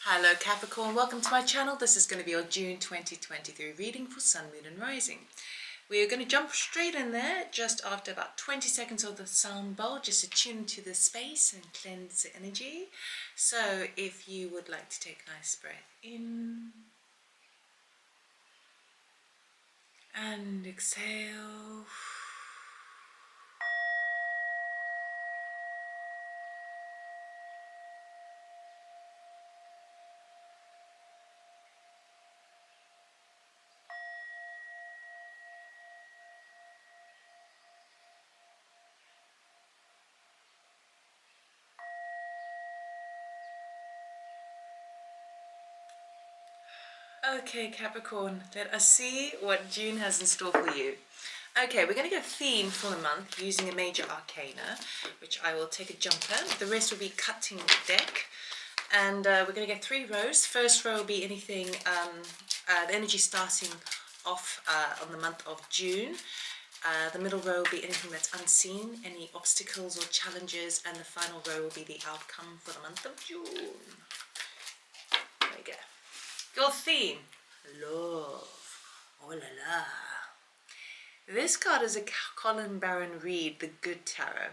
Hello Capricorn, welcome to my channel. This is going to be your June 2023 reading for Sun, Moon and Rising. We are going to jump straight in there just after about 20 seconds of the sound bowl, just to tune into the space and cleanse the energy. So if you would like to take a nice breath in and exhale. Okay Capricorn, let us see what June has in store for you. Okay, we're going to go theme for the month using a major arcana, which I will take a jumper. The rest will be cutting the deck. And we're going to get 3 rows. First row will be anything, the energy starting off on the month of June. The middle row will be anything that's unseen, any obstacles or challenges, and the final row will be the outcome for the month of June. There we go. Your theme, love. Oh la la. This card is a Colin Baron Reid, the Good Tarot.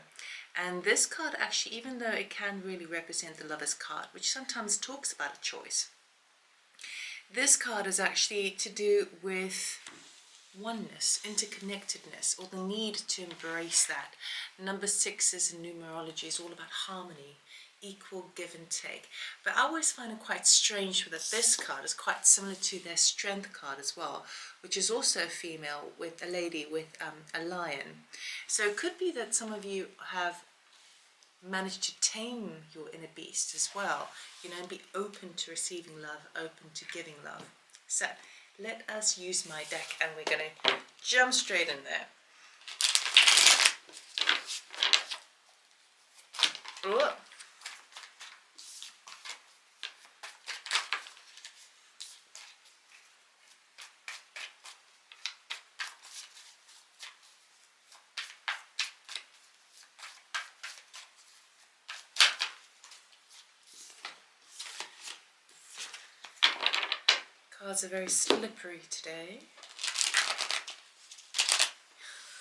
And this card actually, even though it can really represent the Lover's card, which sometimes talks about a choice, this card is actually to do with oneness, interconnectedness, or the need to embrace that. Number 6 is in numerology, is all about harmony, equal give and take. But I always find it quite strange that this card is quite similar to their Strength card as well, which is also a female with a lady with a lion. So it could be that some of you have managed to tame your inner beast as well, and be open to receiving love, open to giving love. So let us use my deck, and we're going to jump straight in there. Ooh. Cards are very slippery today.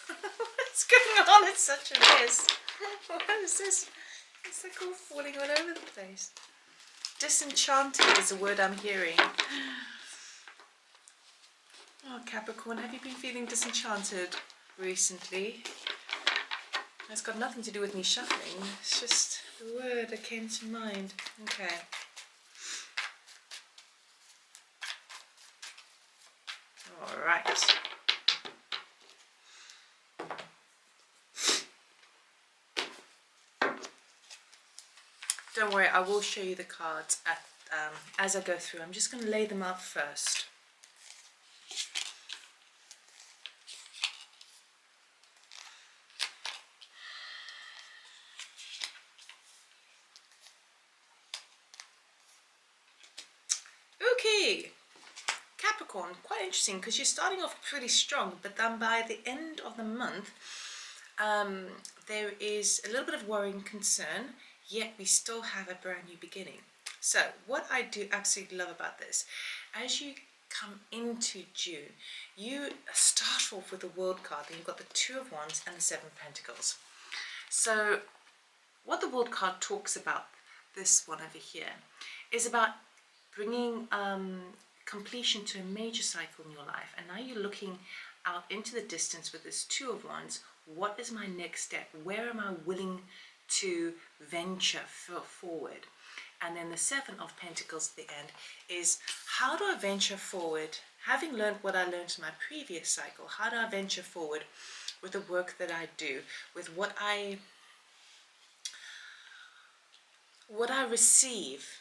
What's going on? It's such a mess. What is this? It's like all falling all over the place. Disenchanted is a word I'm hearing. Oh, Capricorn, have you been feeling disenchanted recently? It's got nothing to do with me shuffling. It's just the word that came to mind. Okay. All right. Don't worry, I will show you the cards as I go through. I'm just going to lay them out first. Okay. Capricorn, quite interesting because you're starting off pretty strong, but then by the end of the month, there is a little bit of worry and concern, yet we still have a brand new beginning. So what I do absolutely love about this, as you come into June, you start off with the World card, then you've got the 2 of Wands and the 7 of Pentacles. So what the World card talks about, this one over here, is about bringing completion to a major cycle in your life, and now you're looking out into the distance with this 2 of Wands. What is my next step? Where am I willing to venture forward? And then the 7 of Pentacles at the end is, how do I venture forward? Having learned what I learned in my previous cycle, how do I venture forward with the work that I do, with what I receive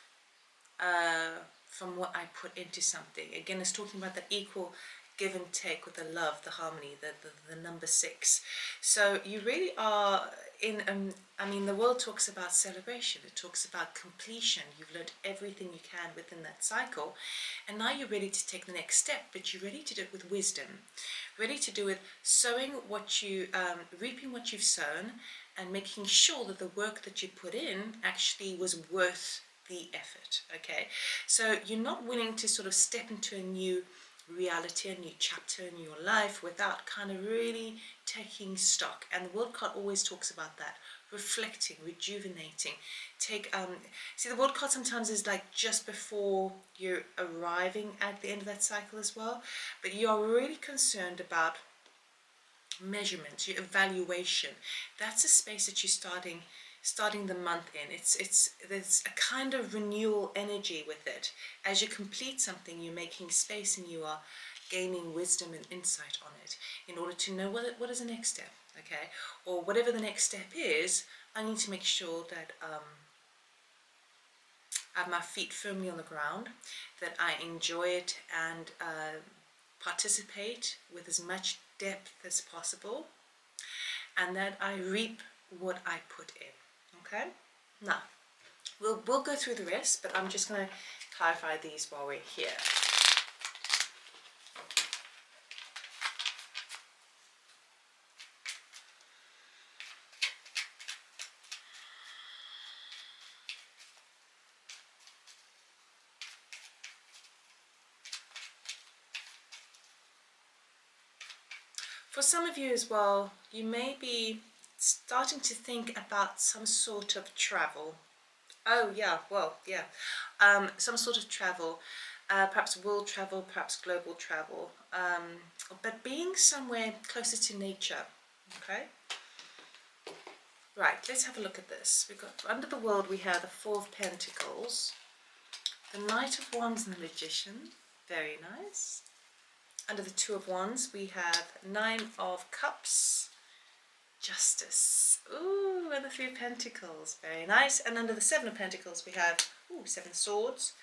from what I put into something. Again, it's talking about the equal give and take with the love, the harmony, the number 6. So you really are in, the world talks about celebration. It talks about completion. You've learned everything you can within that cycle. And now you're ready to take the next step, but you're ready to do it with wisdom. Ready to do it sowing what you, reaping what you've sown, and making sure that the work that you put in actually was worth the effort. Okay, so you're not willing to sort of step into a new reality, a new chapter in your life without kind of really taking stock. And the world card always talks about that, reflecting, rejuvenating. See, the world card sometimes is like just before you're arriving at the end of that cycle as well, but you're really concerned about measurements, your evaluation. That's a space that you're starting the month in. There's a kind of renewal energy with it. As you complete something, you're making space and you are gaining wisdom and insight on it in order to know what is the next step. Okay, or whatever the next step is, I need to make sure that I have my feet firmly on the ground, that I enjoy it and participate with as much depth as possible, and that I reap what I put in. Okay, now we'll go through the rest, but I'm just going to clarify these while we're here. For some of you as well, you may be starting to think about some sort of travel. Oh yeah, well, yeah, some sort of travel, perhaps world travel, perhaps global travel, but being somewhere closer to nature. Okay, right, let's have a look at this. We've got, under the world, we have the Four of Pentacles, the Knight of Wands and the Magician. Very nice. Under the Two of Wands, we have Nine of Cups, Justice. Ooh, and the Three of Pentacles. Very nice. And under the Seven of Pentacles, we have Seven of Swords,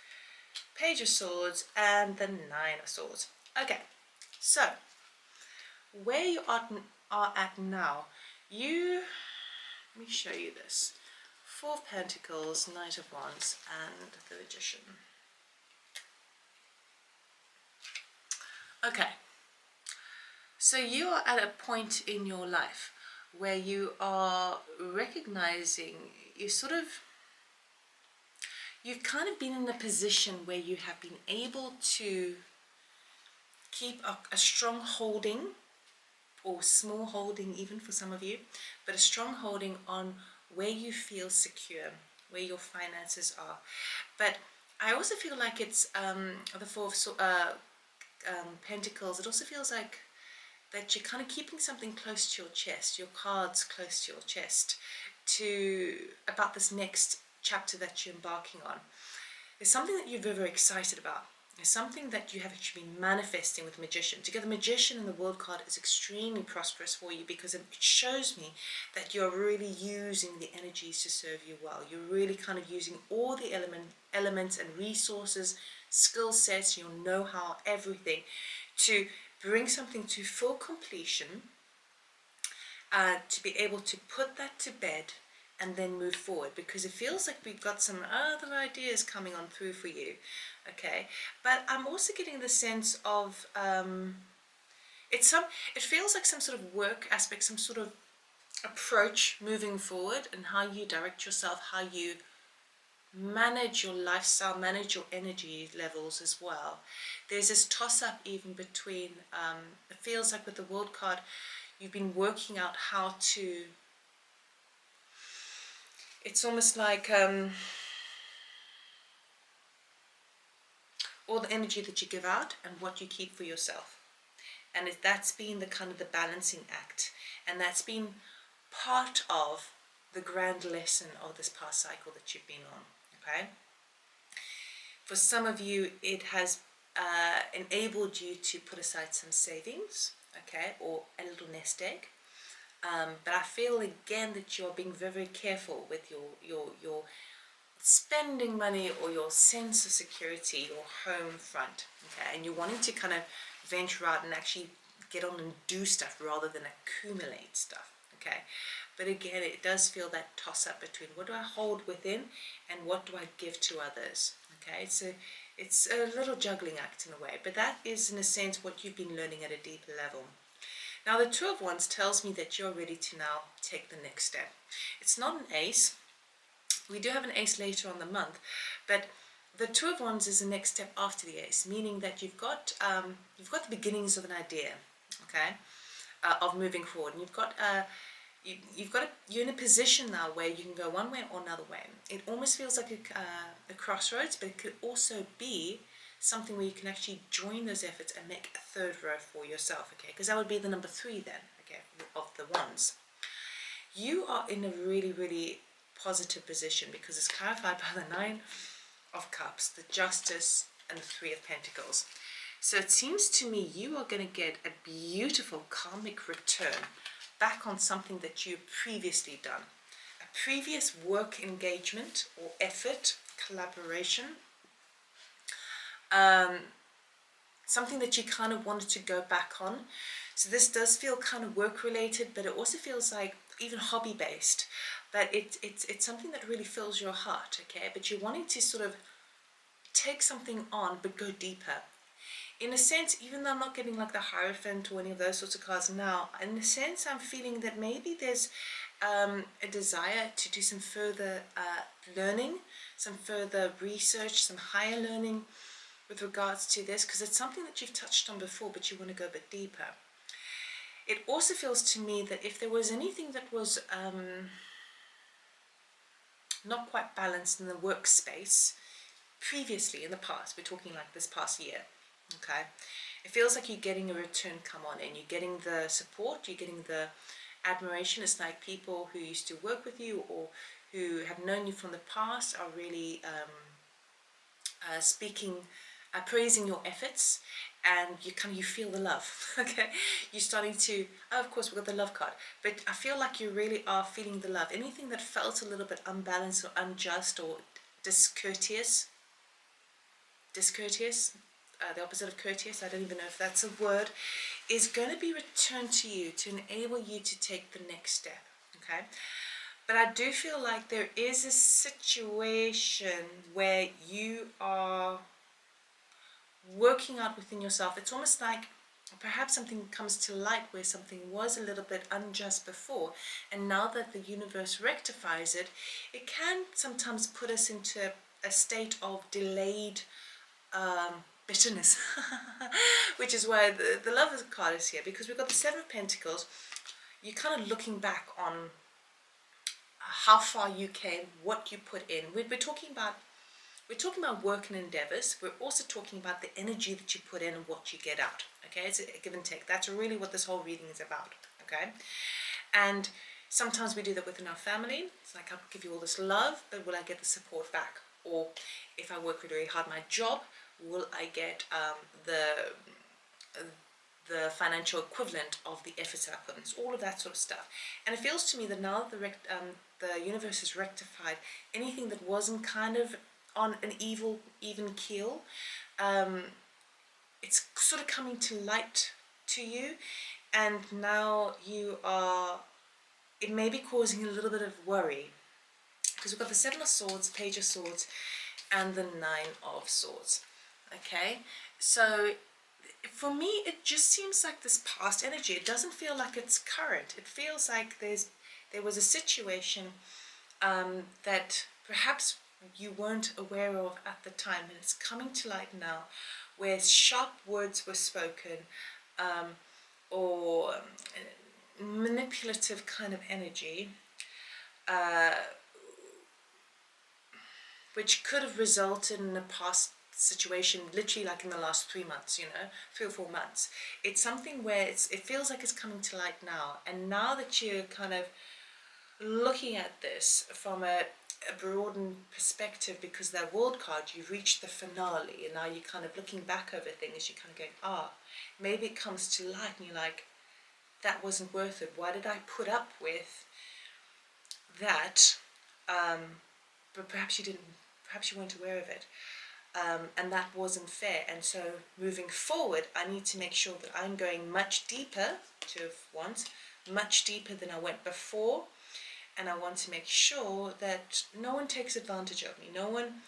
Page of Swords, and the Nine of Swords. Okay, so where you are at now, let me show you this. Four of Pentacles, Knight of Wands, and the Magician. Okay, so you are at a point in your life where you are recognizing you've kind of been in a position where you have been able to keep a strong holding, or small holding even for some of you, but a strong holding on where you feel secure, where your finances are. But I also feel like it's the Four of Pentacles. It also feels like that you're kind of keeping something close to your chest, your cards close to your chest, about this next chapter that you're embarking on. There's something that you're very, very excited about. There's something that you have actually been manifesting with Magician. To get the Magician and the World card is extremely prosperous for you, because it shows me that you're really using the energies to serve you well. You're really kind of using all the elements and resources, skill sets, your know-how, everything, to bring something to full completion, to be able to put that to bed and then move forward, because it feels like we've got some other ideas coming on through for you. Okay, but I'm also getting the sense of it feels like some sort of work aspect, some sort of approach moving forward, and how you direct yourself, how you manage your lifestyle, manage your energy levels as well. There's this toss-up even between, it feels like with the World card, you've been working out how to, it's almost like all the energy that you give out and what you keep for yourself. And that's been the kind of the balancing act, and that's been part of the grand lesson of this past cycle that you've been on. Okay, for some of you it has enabled you to put aside some savings, okay, or a little nest egg, but I feel again that you're being very, very careful with your spending money, or your sense of security, your home front, okay, and you're wanting to kind of venture out and actually get on and do stuff rather than accumulate stuff. Okay, but again, it does feel that toss up between what do I hold within and what do I give to others. Okay, so it's a little juggling act in a way, but that is in a sense what you've been learning at a deeper level. Now the Two of Wands tells me that you're ready to now take the next step. It's not an ace, We do have an ace later on the month, but the Two of Wands is the next step after the ace, meaning that you've got the beginnings of an idea, okay, of moving forward, and you're in a position now where you can go one way or another way. It almost feels like a crossroads, but it could also be something where you can actually join those efforts and make a third row for yourself, okay, because that would be the number 3 then, okay, of the wands. You are in a really, really positive position because it's clarified by the 9 of Cups, the Justice, and the 3 of Pentacles. So it seems to me you are going to get a beautiful karmic return back on something that you've previously done. A previous work engagement or effort, collaboration, something that you kind of wanted to go back on. So this does feel kind of work related, but it also feels like even hobby based. But it's something that really fills your heart, okay? But you're wanting to sort of take something on, but go deeper. In a sense, even though I'm not getting like the Hierophant or any of those sorts of cards now, in a sense I'm feeling that maybe there's a desire to do some further learning, some further research, some higher learning with regards to this, because it's something that you've touched on before, but you want to go a bit deeper. It also feels to me that if there was anything that was not quite balanced in the workspace previously in the past, we're talking like this past year, okay, it feels like you're getting a return come on, and you're getting the support, you're getting the admiration. It's like people who used to work with you or who have known you from the past are really praising your efforts, and you feel the love. Okay, you're starting to, oh, of course we've got the love card, but I feel like you really are feeling the love. Anything that felt a little bit unbalanced or unjust or discourteous, the opposite of courteous, I don't even know if that's a word, is going to be returned to you to enable you to take the next step, okay? But I do feel like there is a situation where you are working out within yourself. It's almost like perhaps something comes to light where something was a little bit unjust before, and now that the universe rectifies it, it can sometimes put us into a state of delayed bitterness, which is why the Lover's card is here, because we've got the 7 of Pentacles. You're kind of looking back on how far you came, what you put in. We're talking about work and endeavors. We're also talking about the energy that you put in and what you get out. Okay, it's a give and take. That's really what this whole reading is about. Okay, and sometimes we do that within our family. It's like, I'll give you all this love, but will I get the support back? Or if I work really hard my job, will I get the financial equivalent of the efforts that I put in? It's all of that sort of stuff. And it feels to me that now that the universe has rectified anything that wasn't kind of on an even keel, it's sort of coming to light to you, and now it may be causing a little bit of worry, because we've got the 7 of Swords, Page of Swords, and the 9 of Swords. Okay, so for me it just seems like this past energy. It doesn't feel like it's current. It feels like there was a situation that perhaps you weren't aware of at the time, and it's coming to light now, where sharp words were spoken, or manipulative kind of energy, which could have resulted in a past situation, literally like in the last 3 months, 3 or 4 months. It's something where it feels like it's coming to light now, and now that you're kind of looking at this from a broadened perspective, because that World card, you've reached the finale, and now you're kind of looking back over things. You're kind of going, maybe it comes to light, and you're like, that wasn't worth it. Why did I put up with that? But perhaps you didn't. Perhaps you weren't aware of it. And that wasn't fair. And so moving forward, I need to make sure that I'm going much deeper, 2 of Wands, much deeper than I went before. And I want to make sure that no one takes advantage of me. No one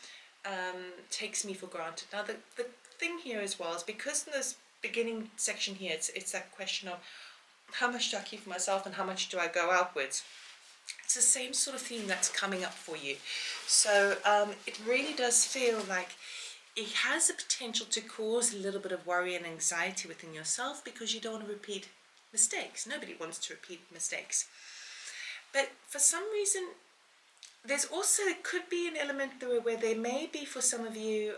takes me for granted. Now, the thing here as well is, because in this beginning section here, it's that question of how much do I keep for myself and how much do I go outwards. it's the same sort of theme that's coming up for you. So it really does feel like it has the potential to cause a little bit of worry and anxiety within yourself because you don't want to repeat mistakes. Nobody wants to repeat mistakes. But for some reason, there's also, it could be an element where there may be for some of you,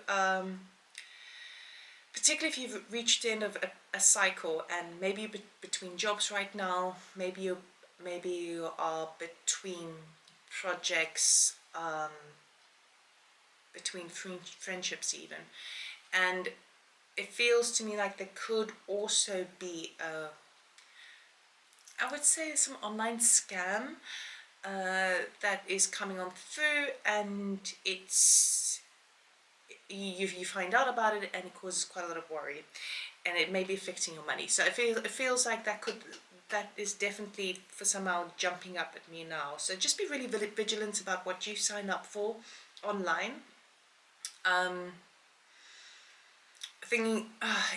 particularly if you've reached the end of a cycle and maybe you're between jobs right now, maybe you are between projects, between friendships even, and it feels to me like there could also be I would say some online scam that is coming on through, and it's you find out about it and it causes quite a lot of worry, and it may be affecting your money. So it feels like that is definitely for somehow jumping up at me now. So just be really vigilant about what you sign up for online.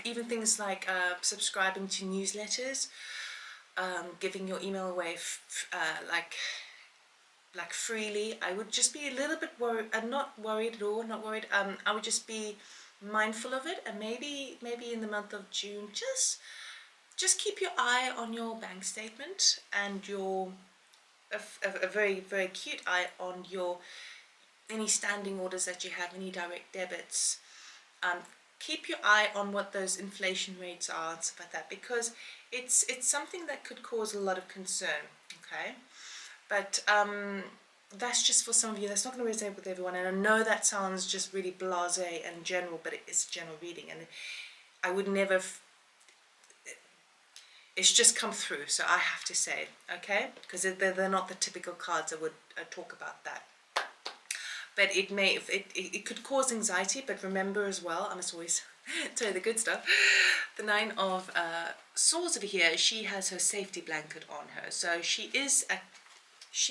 Even things like subscribing to newsletters, giving your email away like freely. I would just be a little bit worried, not worried at all, not worried. I would just be mindful of it, and maybe in the month of June, just keep your eye on your bank statement and a very, very acute eye on any standing orders that you have, any direct debits. Keep your eye on what those inflation rates are and stuff like that, because it's something that could cause a lot of concern. Okay, but that's just for some of you. That's not going to resonate with everyone, and I know that sounds just really blasé and general, but it is general reading, and I would never. It's just come through, so I have to say, okay, because they're not the typical cards that would talk about that. But it could cause anxiety. But remember as well, I must always tell you the good stuff. The Nine of Swords over here, she has her safety blanket on her, so she's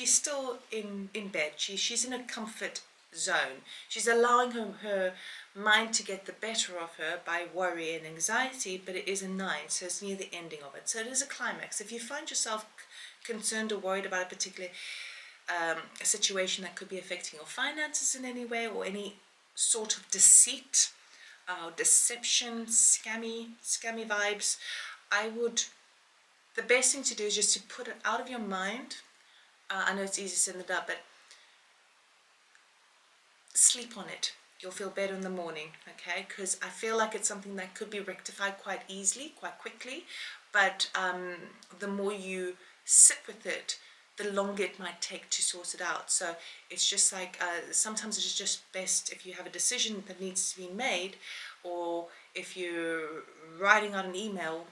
still in bed. She's in a comfort zone. She's allowing her mind to get the better of her by worry and anxiety, but it is a 9, so it's near the ending of it. So it is a climax. If you find yourself concerned or worried about a particular a situation that could be affecting your finances in any way, or any sort of deceit, deception, scammy vibes, the best thing to do is just to put it out of your mind. I know it's easy to send it up, but sleep on it. You'll feel better in the morning, okay? Because I feel like it's something that could be rectified quite easily, quite quickly, but the more you sit with it, the longer it might take to sort it out. So it's just like, sometimes it's just best if you have a decision that needs to be made, or if you're writing out an email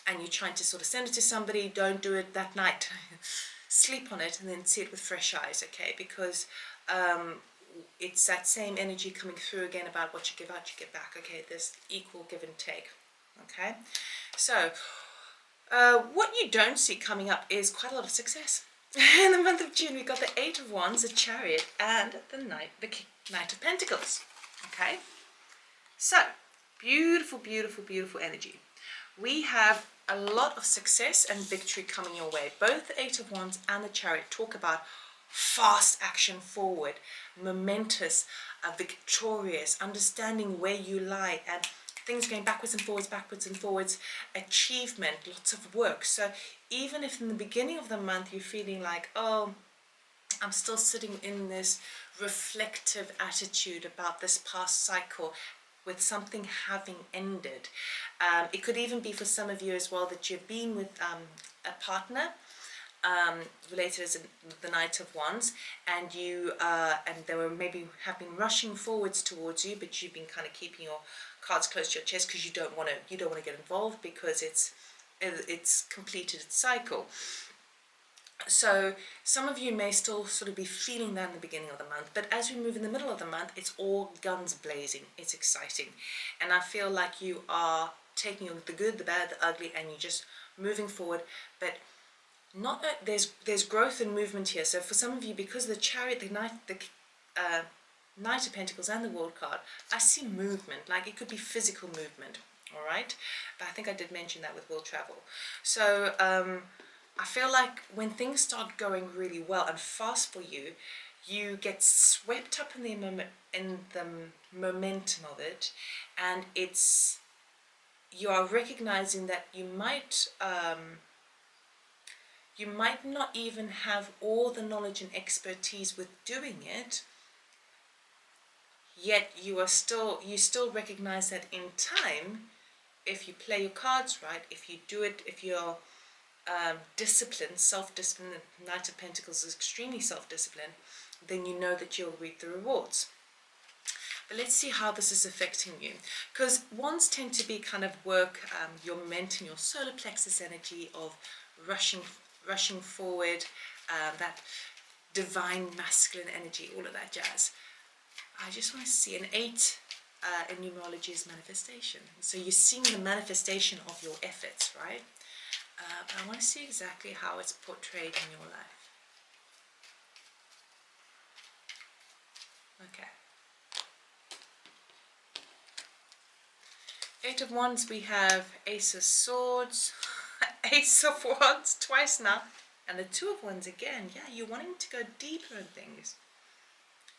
and you're trying to sort of send it to somebody, don't do it that night. Sleep on it and then see it with fresh eyes, okay? Because it's that same energy coming through again about what you give out, you get back, okay? There's equal give and take, okay? So what you don't see coming up is quite a lot of success. In the month of June, we've got the 8 of Wands, the Chariot, and the Knight of Pentacles, okay? So, beautiful, beautiful, beautiful energy. We have a lot of success and victory coming your way. Both the 8 of Wands and the Chariot talk about fast action forward, momentous, victorious, understanding where you lie, and things going backwards and forwards, achievement, lots of work. So even if in the beginning of the month you're feeling like, oh, I'm still sitting in this reflective attitude about this past cycle, with something having ended. It could even be for some of you as well that you've been with a partner, related as the Knight of Wands, and they were maybe have been rushing forwards towards you, but you've been kind of keeping your cards close to your chest because you don't want to get involved because it's completed its cycle. So some of you may still sort of be feeling that in the beginning of the month, but as we move in the middle of the month, it's all guns blazing. It's exciting, and I feel like you are taking the good, the bad, the ugly, and you're just moving forward. But there's growth and movement here. So for some of you, because the Chariot, the Knight of Pentacles, and the World card, I see movement. Like it could be physical movement. All right, but I think I did mention that with world travel. So I feel like when things start going really well and fast for you, you get swept up in the momentum of it, and you are recognizing that you might not even have all the knowledge and expertise with doing it, yet you still recognize that in time, if you play your cards right, if you do it, if you're disciplined, self-discipline, the Knight of Pentacles is extremely self-disciplined, then you know that you'll reap the rewards. But let's see how this is affecting you, because wands tend to be kind of work your momentum, your solar plexus energy of rushing forward, that divine masculine energy, all of that jazz. I just want to see an 8 in numerology is manifestation. So you're seeing the manifestation of your efforts, right? But I want to see exactly how it's portrayed in your life. Okay. 8 of Wands, we have Ace of Swords, Ace of Wands twice now, and the 2 of Wands again. Yeah, you're wanting to go deeper in things.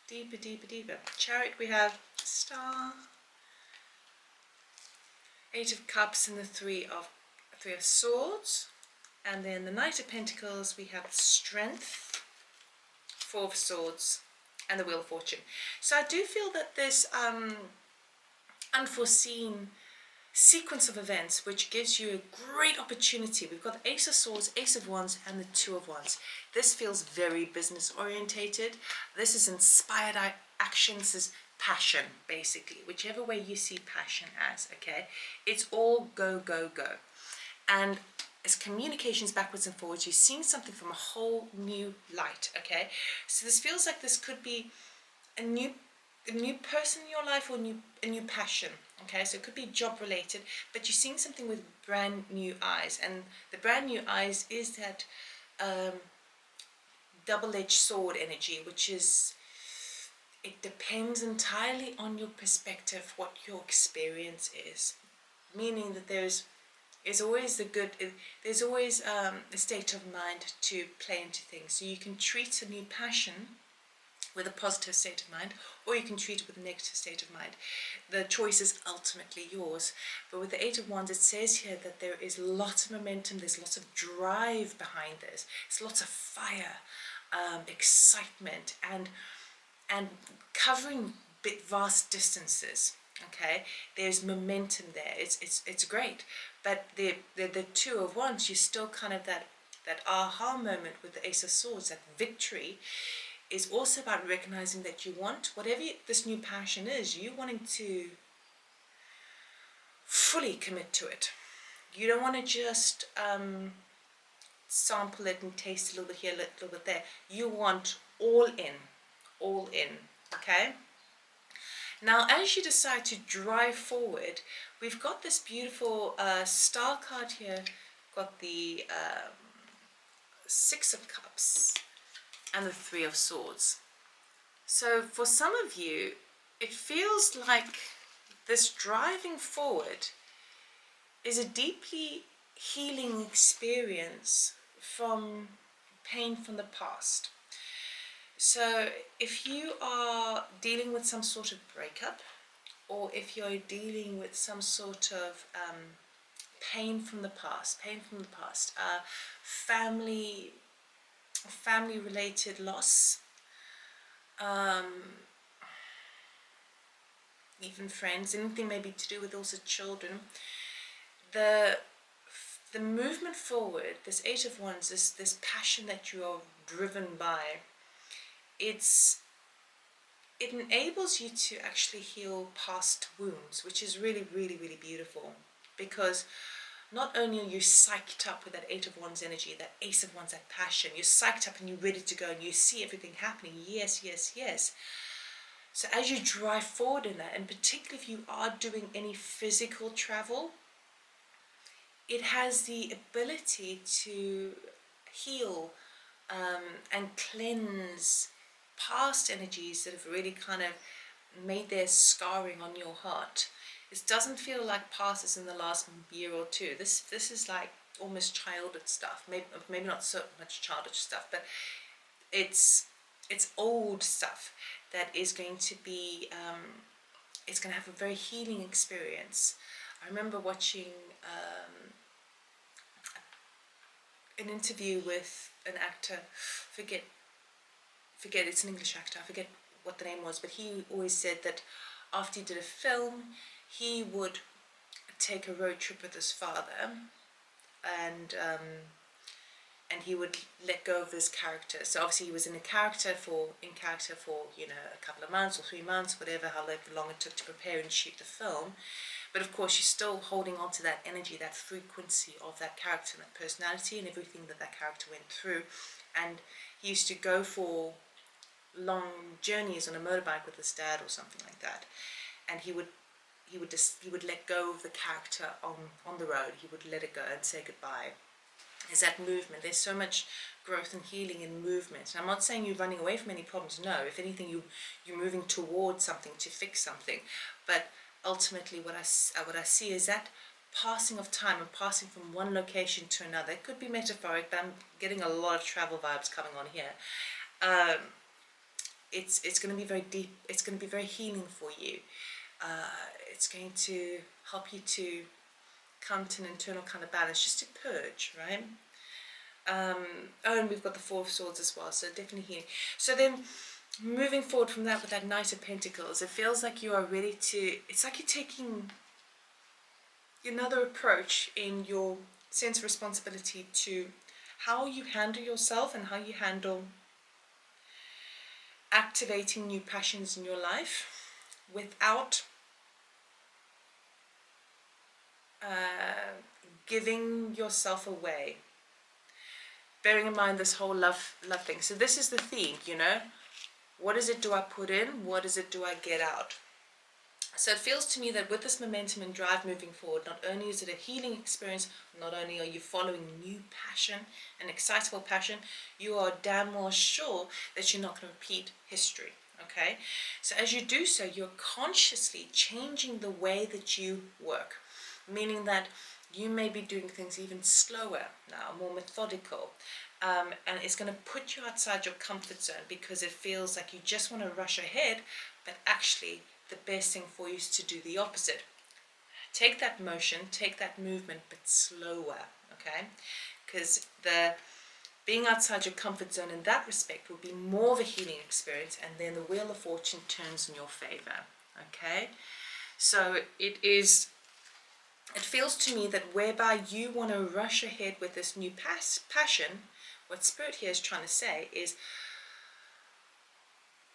Deeper, deeper, deeper. Chariot, we have Star, 8 of Cups, and the 3 of Swords. And then the Knight of Pentacles, we have Strength, 4 of Swords, and the Wheel of Fortune. So I do feel that this unforeseen sequence of events which gives you a great opportunity. We've got the Ace of Swords, Ace of Wands, and the 2 of Wands. This feels very business orientated. This is inspired action. This is passion, basically, whichever way you see passion as. Okay, it's all go, go, go. And as communications backwards and forwards, you're seeing something from a whole new light. Okay, so this feels like this could be a new person in your life, or a new passion. Okay, so it could be job related, but you're seeing something with brand new eyes, and the brand new eyes is that double-edged sword energy, which is, it depends entirely on your perspective, what your experience is, meaning that there's always there's always a state of mind to play into things. So you can treat a new passion with a positive state of mind, or you can treat it with a negative state of mind. The choice is ultimately yours. But with the 8 of Wands, it says here that there is lots of momentum, there's lots of drive behind this, it's lots of fire, excitement, and covering vast distances. Okay, there's momentum there. It's great. But the 2 of Wands, you still kind of that aha moment with the Ace of Swords, that victory, is also about recognizing that you want, whatever this new passion is, you wanting to fully commit to it. You don't want to just sample it and taste a little bit here, a little bit there. You want all in, okay? Now, as you decide to drive forward, we've got this beautiful star card here. Got the 6 of Cups and the 3 of Swords. So for some of you, it feels like this driving forward is a deeply healing experience from pain from the past. So if you are dealing with some sort of breakup, or if you're dealing with some sort of pain from the past, family related loss, even friends, anything maybe to do with also children, the movement forward, this 8 of Wands, this passion that you are driven by, it enables you to actually heal past wounds, which is really, really, really beautiful, because not only are you psyched up with that 8 of Wands energy, that Ace of Wands, that passion, you're psyched up and you're ready to go and you see everything happening. Yes, yes, yes. So as you drive forward in that, and particularly if you are doing any physical travel, it has the ability to heal and cleanse past energies that have really kind of made their scarring on your heart. It doesn't feel like past is in the last year or two. This is like almost childish stuff. Maybe not so much childish stuff, but it's old stuff that is going to be it's going to have a very healing experience. I remember watching an interview with an actor, forget it's an English actor, I forget what the name was, but he always said that after he did a film, he would take a road trip with his father, and he would let go of his character. So obviously he was in character for you know, a couple of months or 3 months, whatever, however long it took to prepare and shoot the film. But of course, you're still holding on to that energy, that frequency of that character and that personality and everything that that character went through. And he used to go for long journeys on a motorbike with his dad or something like that. And he would let go of the character on the road. He would let it go and say goodbye. Is that movement? There's so much growth and healing in movement. And I'm not saying you're running away from any problems. No, if anything, you're moving towards something to fix something. But ultimately, what I see is that passing of time and passing from one location to another. It could be metaphoric, but I'm getting a lot of travel vibes coming on here. It's going to be very deep. It's going to be very healing for you. It's going to help you to come to an internal kind of balance, just to purge, right? And we've got the Four of Swords as well, so definitely healing. So then, moving forward from that with that Knight of Pentacles, it feels like you are ready to, it's like you're taking another approach in your sense of responsibility to how you handle yourself and how you handle activating new passions in your life without giving yourself away. Bearing in mind this whole love thing. So this is the theme, you know. What is it do I put in? What is it do I get out? So it feels to me that with this momentum and drive moving forward, not only is it a healing experience, not only are you following new passion, an excitable passion, you are damn well sure that you're not going to repeat history. Okay? So as you do so, you're consciously changing the way that you work, meaning that you may be doing things even slower now, more methodical, and it's going to put you outside your comfort zone because it feels like you just want to rush ahead, but actually the best thing for you is to do the opposite. Take that motion, take that movement, but slower, okay? Because the being outside your comfort zone in that respect will be more of a healing experience, and then the Wheel of Fortune turns in your favor, okay? So it feels to me that whereby you want to rush ahead with this new passion, what Spirit here is trying to say is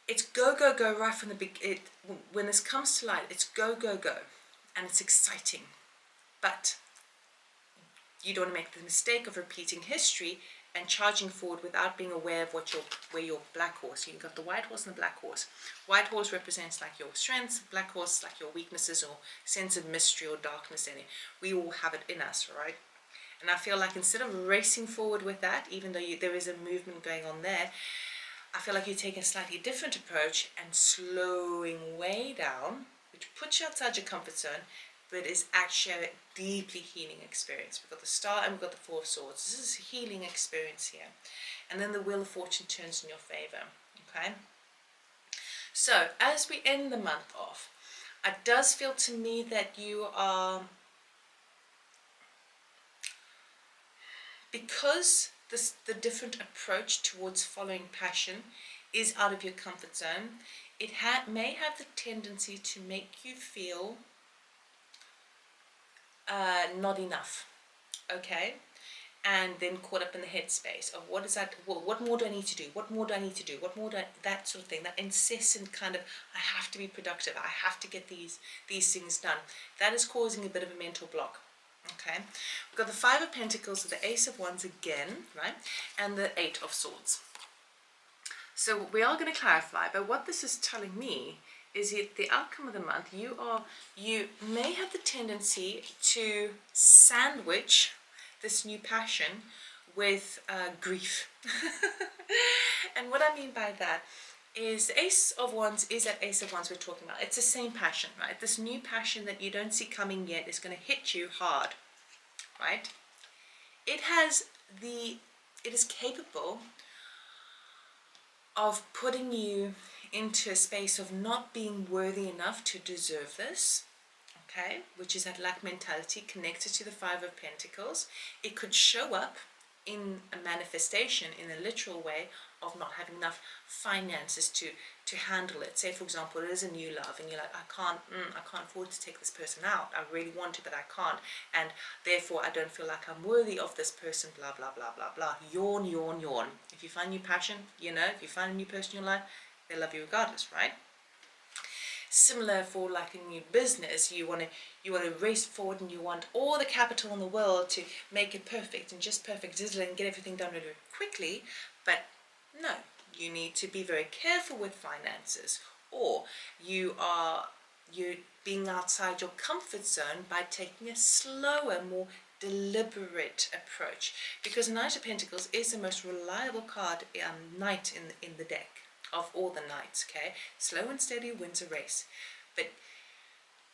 it's go, go, go right from the beginning. When this comes to light, it's go, go, go. And it's exciting. But you don't want to make the mistake of repeating history and charging forward without being aware of where your black horse. You've got the white horse and the black horse. White horse represents like your strengths, black horse like your weaknesses or sense of mystery or darkness in it. We all have it in us, right? And I feel like instead of racing forward with that, even though there is a movement going on there, I feel like you're taking a slightly different approach and slowing way down, which puts you outside your comfort zone, but is actually a deeply healing experience. We've got the Star and we've got the Four of Swords. This is a healing experience here. And then the Wheel of Fortune turns in your favor, okay? So, as we end the month off, it does feel to me that you are, because the different approach towards following passion is out of your comfort zone, it may have the tendency to make you feel not enough, okay? And then caught up in the headspace of what is that, what more do I need to do, what more do I need to do, what more do I, that sort of thing, that incessant kind of, I have to be productive, I have to get these things done. That is causing a bit of a mental block. Okay, we've got the Five of Pentacles with the Ace of Wands again, right, and the Eight of Swords. So we are going to clarify, but what this is telling me is that the outcome of the month, you may have the tendency to sandwich this new passion with grief. And what I mean by that is the Ace of Wands is that Ace of Wands we're talking about. It's the same passion, right? This new passion that you don't see coming yet is going to hit you hard, right? it is capable of putting you into a space of not being worthy enough to deserve this, okay, which is that lack mentality connected to the Five of Pentacles. It could show up in a manifestation, in a literal way, of not having enough finances to handle it. Say, for example, it is a new love and you're like, I can't afford to take this person out. I really want to, but I can't, and therefore I don't feel like I'm worthy of this person, blah blah blah blah blah. Yawn, yawn, yawn. If you find new passion, if you find a new person in your life, they love you regardless, right? Similar for like a new business. You want to race forward and you want all the capital in the world to make it perfect and just perfect and get everything done really quickly. But no, you need to be very careful with finances, or you're being outside your comfort zone by taking a slower, more deliberate approach, because Knight of Pentacles is the most reliable card, knight in the deck of all the knights. Okay, slow and steady wins a race, but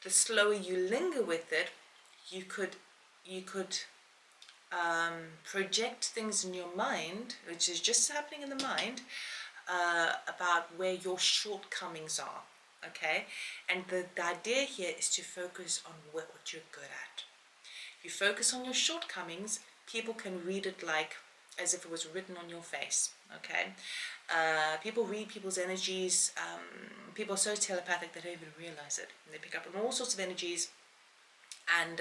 the slower you linger with it, you could project things in your mind, which is just happening in the mind, about where your shortcomings are. Okay, and the idea here is to focus on what you're good at. If you focus on your shortcomings, people can read it like as if it was written on your face. Okay, people read people's energies. People are so telepathic they don't even realize it. And they pick up on all sorts of energies, and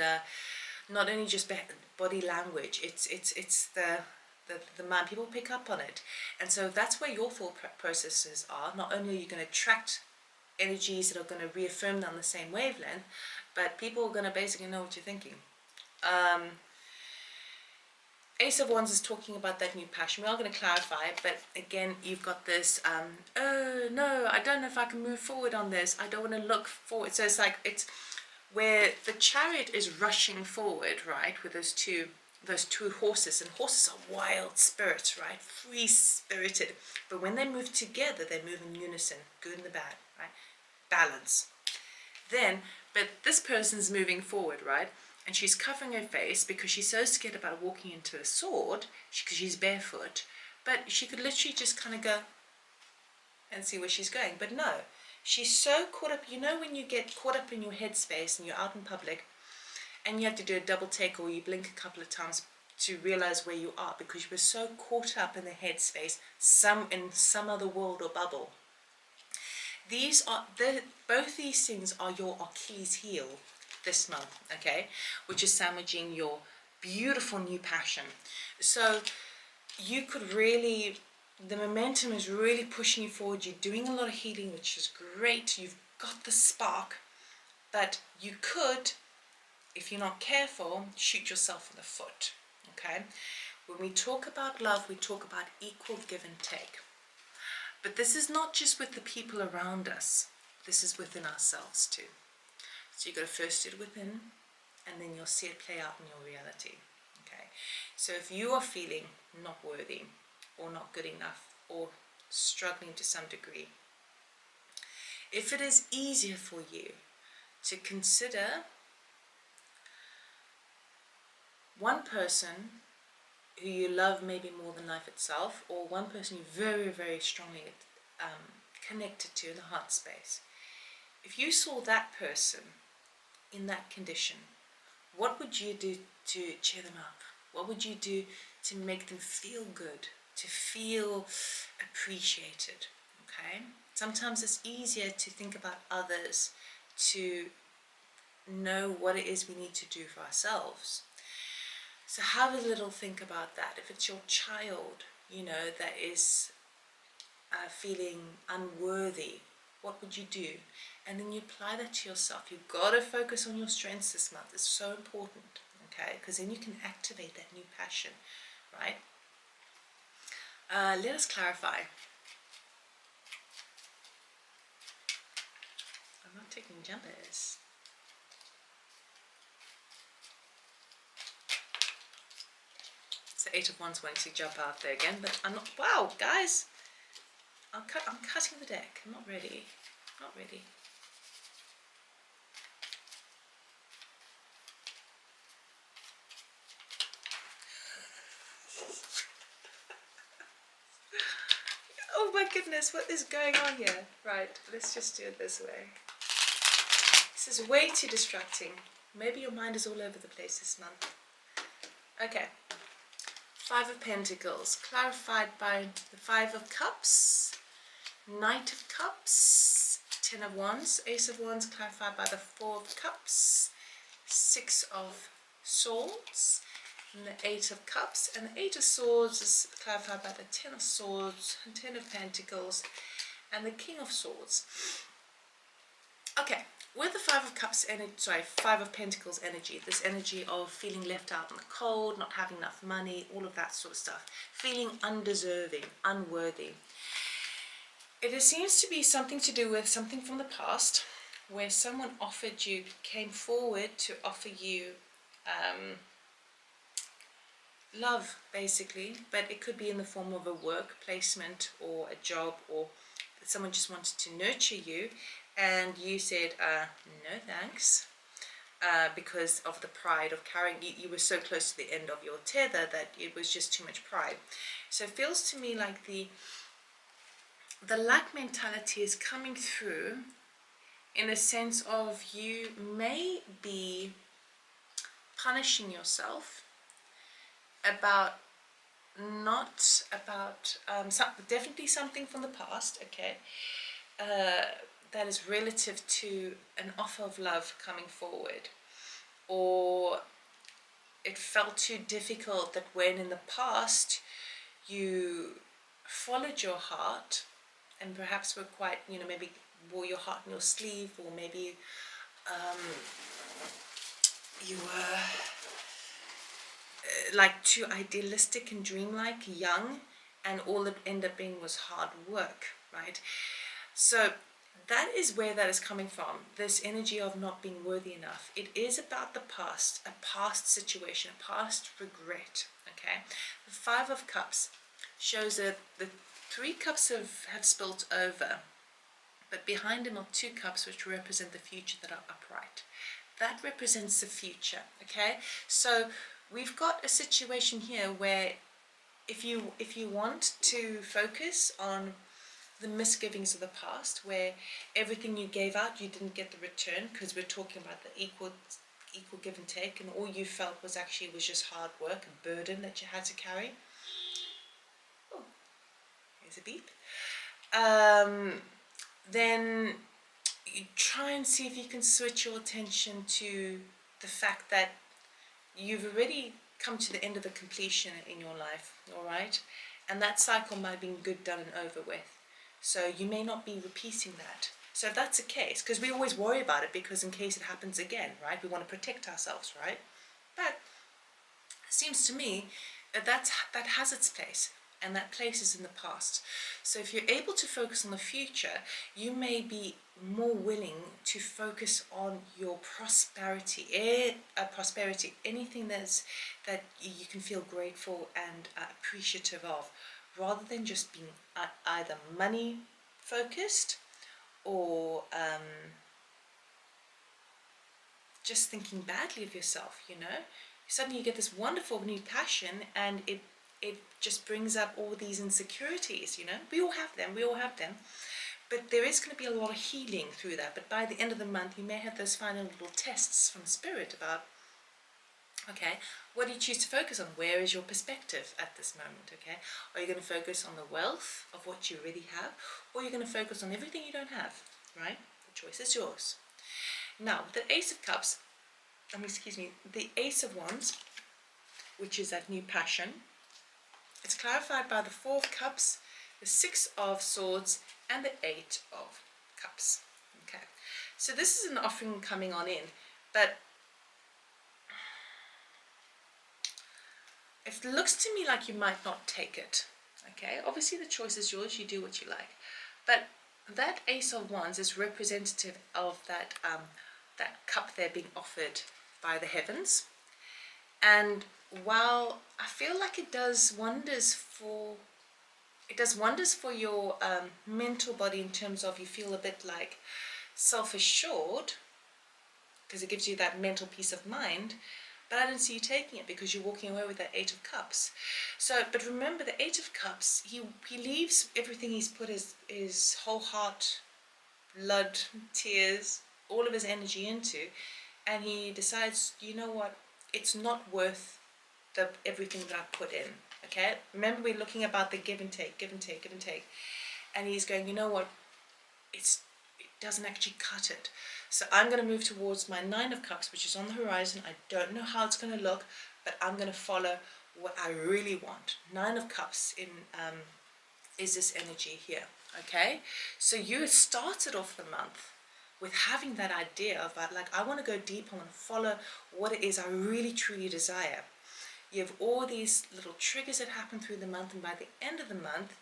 not only just body language. It's the mind. People pick up on it, and so that's where your thought processes are. Not only are you going to attract energies that are going to reaffirm on the same wavelength, but people are going to basically know what you're thinking. Ace of Wands is talking about that new passion. We are going to clarify, but again, you've got this, oh no, I don't know if I can move forward on this. I don't want to look forward. So it's like, it's where the Chariot is rushing forward, right, with those two horses, and horses are wild spirits, right, free-spirited, but when they move together, they move in unison, good and the bad, right, balance. Then, but this person's moving forward, right, and she's covering her face because she's so scared about walking into a sword, because she's barefoot, but she could literally just kind of go and see where she's going, but no, she's so caught up. When you get caught up in your headspace and you're out in public and you have to do a double take, or you blink a couple of times to realize where you are, because you were so caught up in the headspace, in some other world or bubble. Both these things are your Achilles heel this month, okay, which is sandwiching your beautiful new passion. So you could really, the momentum is really pushing you forward. You're doing a lot of healing, which is great. You've got the spark, but you could, if you're not careful, shoot yourself in the foot. Okay, when we talk about love, we talk about equal give and take, but this is not just with the people around us, this is within ourselves too. So you've got to first do it within, and then you'll see it play out in your reality. Okay, so if you are feeling not worthy or not good enough or struggling to some degree, if it is easier for you to consider one person who you love maybe more than life itself, or one person you're very, very strongly connected to in the heart space, if you saw that person in that condition, what would you do to cheer them up? What would you do to make them feel good, to feel appreciated? Okay, sometimes it's easier to think about others, to know what it is we need to do for ourselves. So have a little think about that. If it's your child, that is feeling unworthy, what would you do? And then you apply that to yourself. You've got to focus on your strengths this month. It's so important, okay? Because then you can activate that new passion, right? Let us clarify. I'm not taking jumpers. So Eight of Wands wanting to jump out there again, but I'm not. Wow, guys, I'm cutting the deck. I'm not ready. Not ready. goodness, what is going on here? Right, let's just do it this way. This is way too distracting. Maybe your mind is all over the place this month. Okay. 5 of Pentacles, clarified by the 5 of Cups, Knight of Cups, 10 of Wands, Ace of Wands, clarified by the 4 of Cups, 6 of Swords, and the 8 of Cups, and the 8 of Swords is clarified by the 10 of Swords, and 10 of Pentacles, and the King of Swords. Okay, with the 5 of Cups energy, 5 of Pentacles energy, this energy of feeling left out in the cold, not having enough money, all of that sort of stuff, feeling undeserving, unworthy. It seems to be something to do with something from the past, where someone came forward to offer you love, basically, but it could be in the form of a work placement or a job, or that someone just wanted to nurture you, and you said, no thanks, because of the pride of carrying, you were so close to the end of your tether that it was just too much pride. So it feels to me like the lack mentality is coming through, in a sense of you may be punishing yourself definitely something from the past, okay, that is relative to an offer of love coming forward, or it felt too difficult that when in the past you followed your heart and perhaps were quite, maybe wore your heart on your sleeve, or maybe you were like too idealistic and dreamlike, young, and all it ended up being was hard work, right? So that is where that is coming from, this energy of not being worthy enough. It is about the past, a past situation, a past regret, okay? The 5 of Cups shows that the 3 cups have spilt over, but behind them are 2 cups which represent the future that are upright. That represents the future, okay? So we've got a situation here where if you want to focus on the misgivings of the past, where everything you gave out you didn't get the return, because we're talking about the equal give and take, and all you felt was just hard work, a burden that you had to carry. Oh, here's a beep. Then you try and see if you can switch your attention to the fact that you've already come to the end of the completion in your life, all right? And that cycle might have been good, done, and over with. So you may not be repeating that. So if that's the case, because we always worry about it, because in case it happens again, right? We want to protect ourselves, right? But it seems to me that has its place, and that place is in the past. So if you're able to focus on the future, you may be more willing to focus on your prosperity, anything that you can feel grateful and appreciative of, rather than just being either money focused or just thinking badly of yourself, Suddenly you get this wonderful new passion, and it just brings up all these insecurities, We all have them. But there is going to be a lot of healing through that. But by the end of the month, you may have those final little tests from Spirit about, okay, what do you choose to focus on? Where is your perspective at this moment, okay? Are you going to focus on the wealth of what you already have? Or are you going to focus on everything you don't have, right? The choice is yours. Now, the Ace of Cups, the Ace of Wands, which is that new passion, it's clarified by the 4 of Cups, the 6 of Swords, and the 8 of Cups. Okay, so this is an offering coming on in, but it looks to me like you might not take it. Okay, obviously the choice is yours, you do what you like, but that Ace of Wands is representative of that cup there being offered by the heavens. And while I feel like it does wonders for your mental body, in terms of you feel a bit like self-assured, because it gives you that mental peace of mind, But I didn't see you taking it because you're walking away with that Eight of Cups. So, but remember, the Eight of Cups, he leaves everything he's put his whole heart, blood, tears, all of his energy into, and he decides, you know what, it's not worth everything that I put in. Okay, remember, we're looking about the give and take, give and take, give and take, and he's going, you know what, it doesn't actually cut it. So I'm going to move towards my Nine of Cups, which is on the horizon. I don't know how it's going to look, but I'm going to follow what I really want. Nine of Cups is this energy here. Okay, so you started off the month with having that idea of like, I want to go deep, I want to follow what it is I really truly desire. You have all these little triggers that happen through the month, and by the end of the month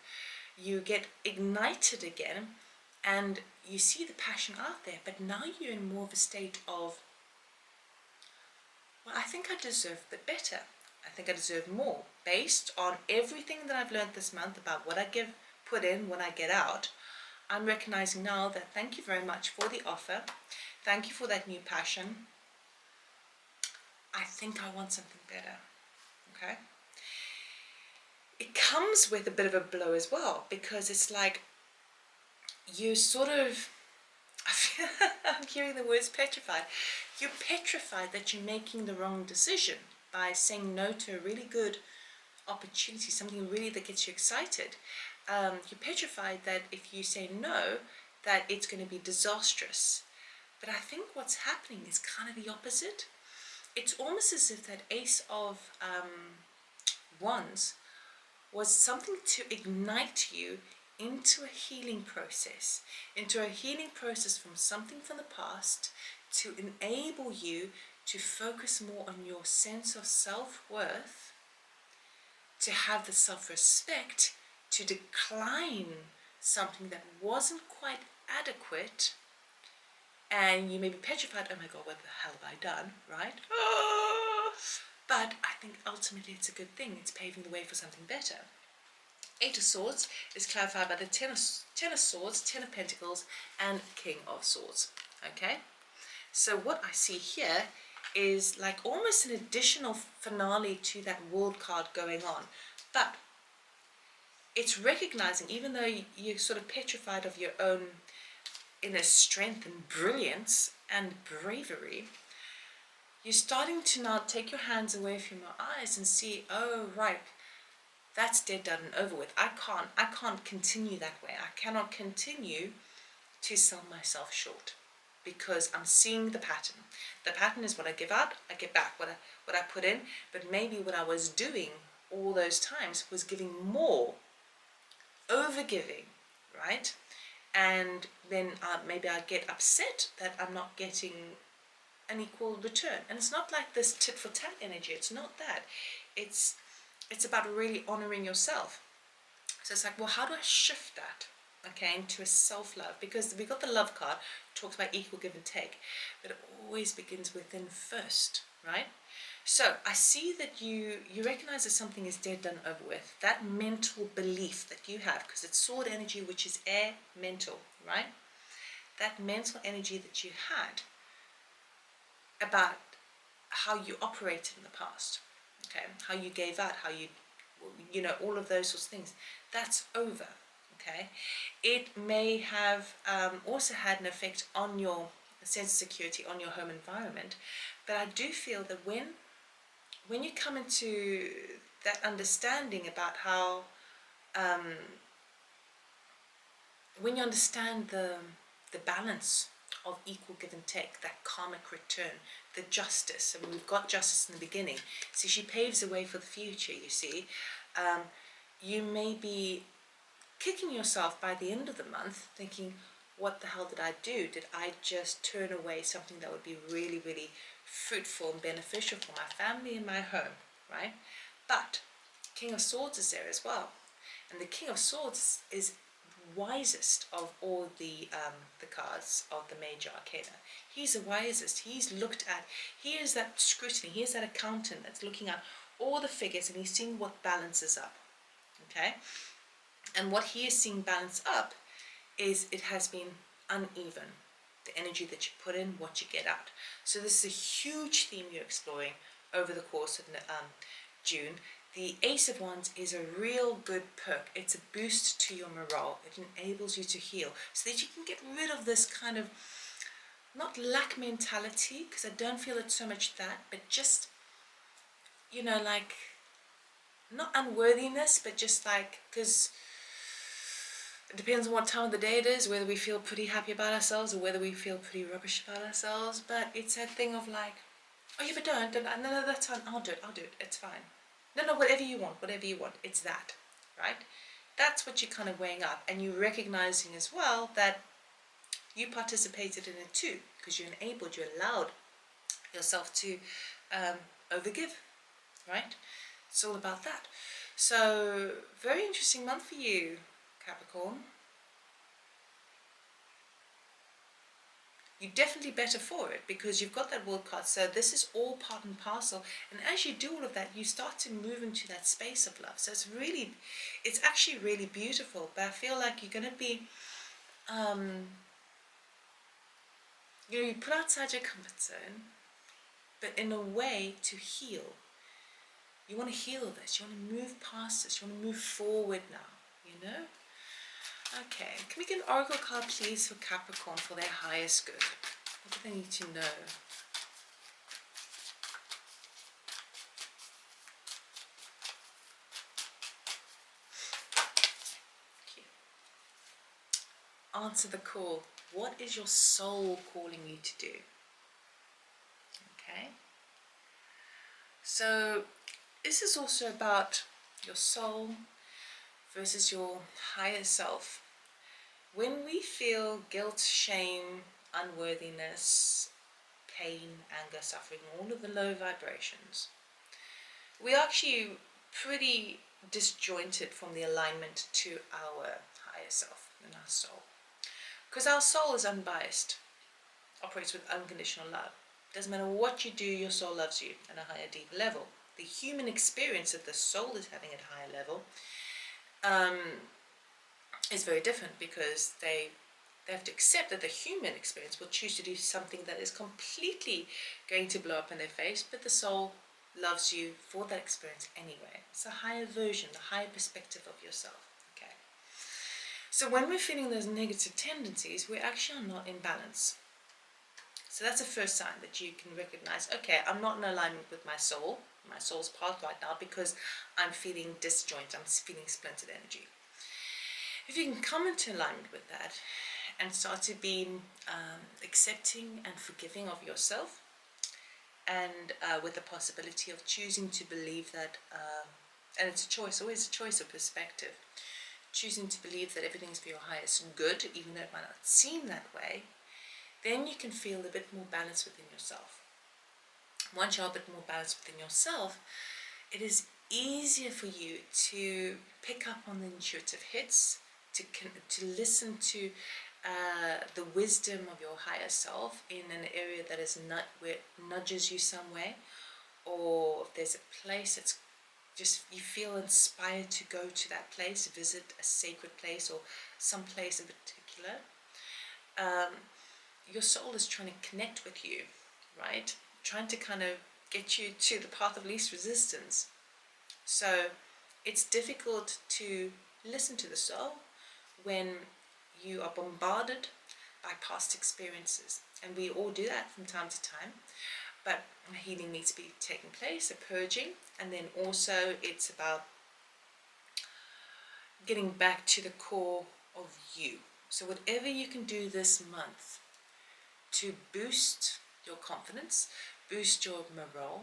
you get ignited again and you see the passion out there, but now you're in more of a state of, well, I think I deserve a bit better. I think I deserve more based on everything that I've learned this month about what I put in, what I get out. I'm recognizing now that thank you very much for the offer. Thank you for that new passion. I think I want something better. Okay? It comes with a bit of a blow as well, because it's like you sort of, I'm hearing the words petrified. You're petrified that you're making the wrong decision by saying no to a really good opportunity, something really that gets you excited. You're petrified that if you say no, that it's going to be disastrous. But I think what's happening is kind of the opposite. It's almost as if that Ace of Wands was something to ignite you into a healing process, from something from the past, to enable you to focus more on your sense of self-worth, to have the self-respect, to decline something that wasn't quite adequate, and you may be petrified, oh my God, what the hell have I done, right? But I think ultimately it's a good thing. It's paving the way for something better. Eight of Swords is clarified by the Ten of Swords, Ten of Pentacles, and King of Swords. Okay? So what I see here is like almost an additional finale to that World card going on. But it's recognizing, even though you're sort of petrified of your own inner strength and brilliance and bravery, you're starting to now take your hands away from your eyes and see, oh, right, that's dead, done, and over with. I can't continue that way. I cannot continue to sell myself short, because I'm seeing the pattern. The pattern is what I give out, I get back. What I put in, but maybe what I was doing all those times was giving more, over-giving, right? And then maybe I get upset that I'm not getting an equal return. And it's not like this tit-for-tat energy. It's not that. It's about really honoring yourself. So it's like, well, how do I shift that, okay, into a self-love? Because we got the love card, talks about equal give and take, but it always begins within first, right? So I see that you recognize that something is dead, done, over with. That mental belief that you have, because it's sword energy, which is air, mental, right? That mental energy that you had about how you operated in the past, okay, how you gave out, how you know, all of those sorts of things, that's over, okay? It may have also had an effect on your sense of security, on your home environment, but I do feel that when you come into that understanding about how, when you understand the balance of equal give and take, that karmic return, the justice. I mean, we've got justice in the beginning. See, she paves the way for the future, you see. You may be kicking yourself by the end of the month thinking, what the hell did I do? Did I just turn away something that would be really, really fruitful and beneficial for my family and my home, right? But King of Swords is there as well. And the King of Swords is wisest of all the cards of the major arcana. He's the wisest. He's looked at, he is that scrutiny, he is that accountant that's looking at all the figures and he's seeing what balances up, okay? And what he is seeing balance up is it has been uneven, the energy that you put in, what you get out. So this is a huge theme you're exploring over the course of June. The Ace of Wands is a real good perk. It's a boost to your morale. It enables you to heal so that you can get rid of this kind of, not lack mentality, because I don't feel it's so much that, but just, you know, like, not unworthiness, but just like, because it depends on what time of the day it is, whether we feel pretty happy about ourselves or whether we feel pretty rubbish about ourselves. But it's that thing of like, oh yeah, but don't, no, that's fine, I'll do it, it's fine. No, whatever you want, it's that, right? That's what you're kind of weighing up, and you're recognizing as well that you participated in it too, because you allowed yourself to overgive, right? It's all about that. So, very interesting month for you, Capricorn. You're definitely better for it because you've got that World card. So this is all part and parcel. And as you do all of that, you start to move into that space of love. So it's actually really beautiful. But I feel like you're going to be, you put outside your comfort zone, but in a way to heal. You want to heal this. You want to move past this. You want to move forward now, you know? Okay, can we get an oracle card, please, for Capricorn for their highest good? What do they need to know? Okay. Answer the call. What is your soul calling you to do? Okay. So this is also about your soul versus your higher self. When we feel guilt, shame, unworthiness, pain, anger, suffering, all of the low vibrations, we're actually pretty disjointed from the alignment to our higher self and our soul. Because our soul is unbiased, operates with unconditional love. Doesn't matter what you do, your soul loves you at a higher, deeper level. The human experience that the soul is having at a higher level is very different, because they have to accept that the human experience will choose to do something that is completely going to blow up in their face, but the soul loves you for that experience anyway. It's a higher version, the higher perspective of yourself. Okay. So when we're feeling those negative tendencies, we actually are not in balance. So that's the first sign that you can recognize, okay, I'm not in alignment with my soul's path right now, because I'm feeling disjointed, I'm feeling splintered energy. If you can come into alignment with that and start to be accepting and forgiving of yourself, and with the possibility of choosing to believe that, and it's a choice, always a choice of perspective, choosing to believe that everything is for your highest good, even though it might not seem that way, then you can feel a bit more balance within yourself. Once you're a bit more balanced within yourself, it is easier for you to pick up on the intuitive hits, to listen to the wisdom of your higher self in an area that is where it nudges you some way, or if there's a place that's just you feel inspired to go to that place, visit a sacred place or some place in particular. Your soul is trying to connect with you, right? Trying to kind of get you to the path of least resistance. So it's difficult to listen to the soul when you are bombarded by past experiences. And we all do that from time to time. But healing needs to be taking place, a purging, and then also it's about getting back to the core of you. So whatever you can do this month to boost your confidence, boost your morale,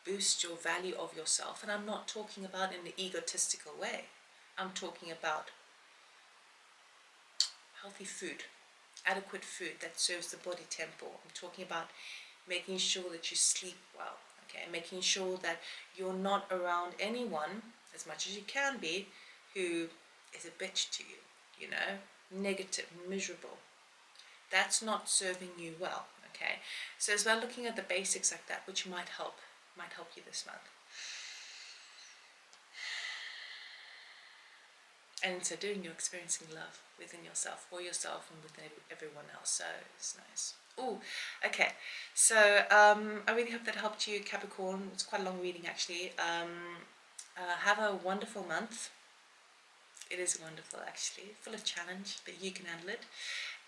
boost your value of yourself. And I'm not talking about in an egotistical way. I'm talking about healthy food, adequate food that serves the body temple. I'm talking about making sure that you sleep well, okay? Making sure that you're not around anyone, as much as you can be, who is a bitch to you, you know, negative, miserable. That's not serving you well, okay? So it's about looking at the basics like that, which might help you this month. And in so doing, you're experiencing love within yourself, for yourself, and within everyone else. So it's nice. Ooh, okay. So I really hope that helped you, Capricorn. It's quite a long reading, actually. Have a wonderful month. It is wonderful, actually, full of challenge, but you can handle it.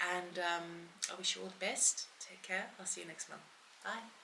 And I wish you all the best. Take care. I'll see you next month. Bye.